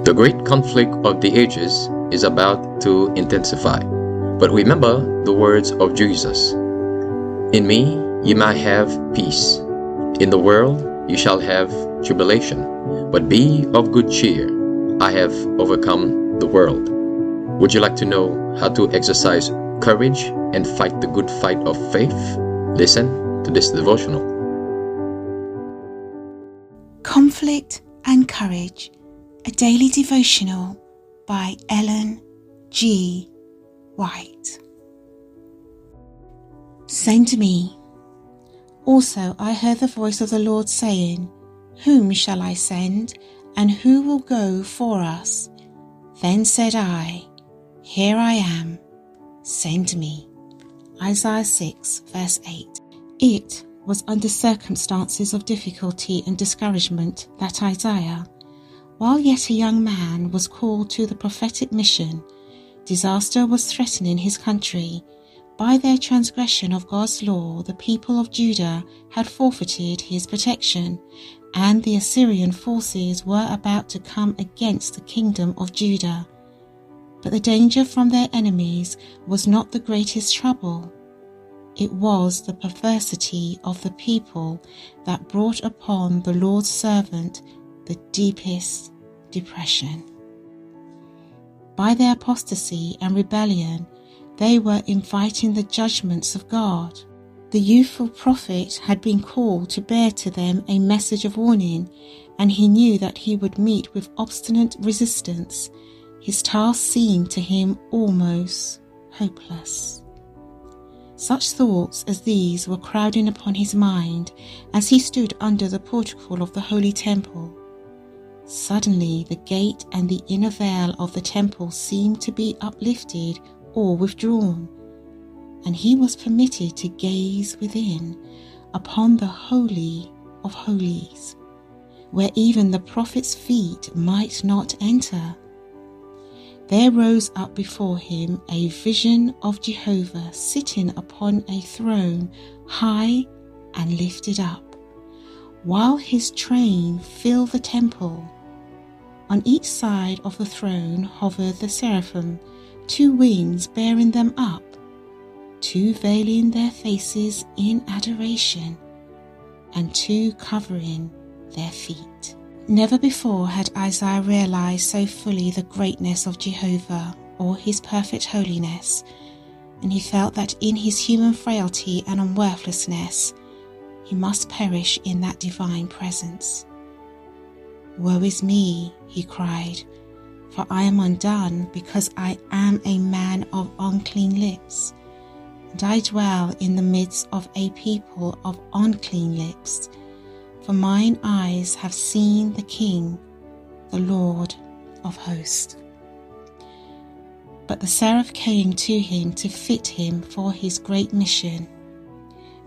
The great conflict of the ages is about to intensify. But remember the words of Jesus. In me ye might have peace. In the world you shall have tribulation. But be of good cheer. I have overcome the world. Would you like to know how to exercise courage and fight the good fight of faith? Listen to this devotional. Conflict and Courage, a daily devotional by Ellen G. White. Send me. Also I heard the voice of the Lord saying, Whom shall I send, and who will go for us? Then said I, Here I am, send me. Isaiah 6 verse 8. It was under circumstances of difficulty and discouragement that Isaiah, while yet a young man, was called to the prophetic mission. Disaster was threatening his country. By their transgression of God's law, the people of Judah had forfeited his protection, and the Assyrian forces were about to come against the kingdom of Judah. But the danger from their enemies was not the greatest trouble. It was the perversity of the people that brought upon the Lord's servant the deepest depression. By their apostasy and rebellion, they were inviting the judgments of God. The youthful prophet had been called to bear to them a message of warning, and he knew that he would meet with obstinate resistance. His task seemed to him almost hopeless. Such thoughts as these were crowding upon his mind as he stood under the portico of the holy temple. Suddenly the gate and the inner veil of the temple seemed to be uplifted or withdrawn, and he was permitted to gaze within upon the Holy of Holies, where even the prophet's feet might not enter. There rose up before him a vision of Jehovah sitting upon a throne high and lifted up, while his train filled the temple. On each side of the throne hovered the seraphim, 2 wings bearing them up, 2 veiling their faces in adoration, and 2 covering their feet. Never before had Isaiah realized so fully the greatness of Jehovah or his perfect holiness, and he felt that in his human frailty and unworthlessness, he must perish in that divine presence. Woe is me, he cried, for I am undone, because I am a man of unclean lips, and I dwell in the midst of a people of unclean lips. For mine eyes have seen the King, the Lord of hosts. But the seraph came to him to fit him for his great mission.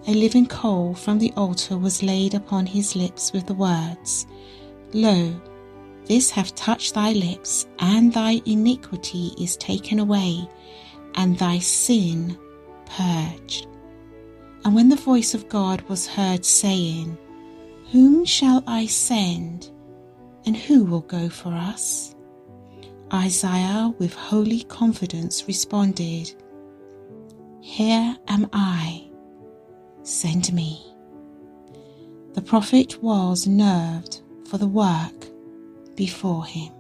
A living coal from the altar was laid upon his lips with the words, Lo, this hath touched thy lips, and thy iniquity is taken away, and thy sin purged. And when the voice of God was heard saying, Whom shall I send, and who will go for us? Isaiah with holy confidence responded, Here am I, send me. The prophet was nerved for the work before him.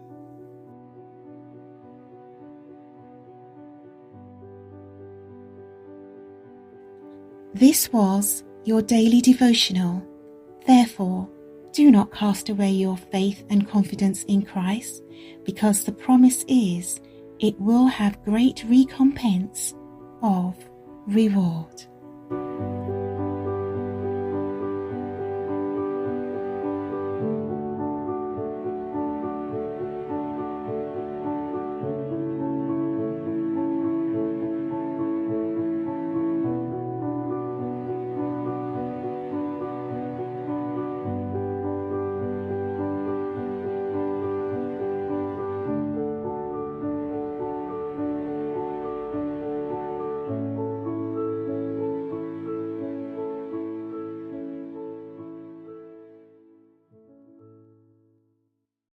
This was your daily devotional. Therefore, do not cast away your faith and confidence in Christ, because the promise is it will have great recompense of reward.